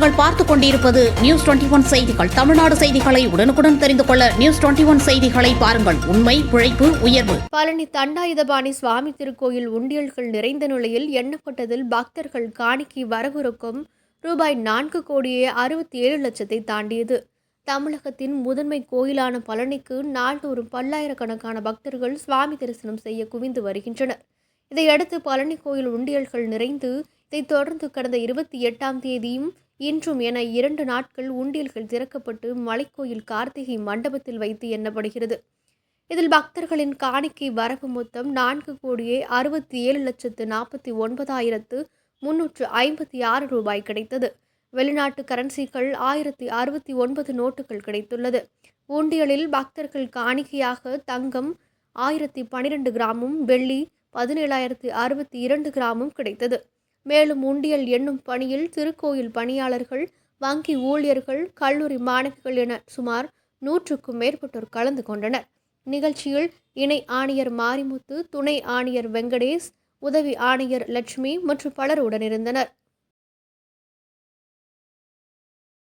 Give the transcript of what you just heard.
நீங்கள் பார்த்துக் கொண்டிருப்பது News21 செய்திகள். தமிழ்நாடு செய்திகளை உடனுக்குடன் தெரிந்து கொள்ள News21 செய்திகளை பாருங்கள். உண்மை, உழைப்பு, உயர்வு. பழனி தண்டாயுதபாணி சுவாமி திருக்கோயில் உண்டியல்கள் நிறைந்த நிலையில் எண்ணப்பட்டதில் பக்தர்கள் காணிக்கை வரவிருக்கும் ரூபாய் 4,67,00,000 தாண்டியது. தமிழகத்தின் முதன்மை கோயிலான பழனிக்கு நாள்தோறும் பல்லாயிரக்கணக்கான பக்தர்கள் சுவாமி தரிசனம் செய்ய குவிந்து வருகின்றனர். இதையடுத்து பழனி கோயில் உண்டியல்கள் நிறைந்து, இதைத் தொடர்ந்து கடந்த 28ஆம் தேதியும் இன்றும் என 2 நாட்கள் உண்டியல்கள் திறக்கப்பட்டு மலைக்கோயில் கார்த்திகை மண்டபத்தில் வைத்து எண்ணப்படுகிறது. இதில் பக்தர்களின் காணிக்கை வரவு மொத்தம் 4,60,49,356 ரூபாய் கிடைத்தது. வெளிநாட்டு கரன்சிகள் 1069 நோட்டுகள் கிடைத்துள்ளது. உண்டியலில் பக்தர்கள் காணிக்கையாக தங்கம் 1012 கிராமும், வெள்ளி 17,062 கிராமும் கிடைத்தது. மேலும் உண்டியல் எண்ணும் பணியில் திருக்கோயில் பணியாளர்கள், வங்கி ஊழியர்கள், கல்லூரி மாணவிகள் என சுமார் 100க்கும் மேற்பட்டோர் கலந்து கொண்டனர். நிகழ்ச்சியில் இணை ஆணையர் மாரிமுத்து, துணை ஆணையர் வெங்கடேஷ், உதவி ஆணையர் லட்சுமி மற்றும் பலர் உடனிருந்தனர்.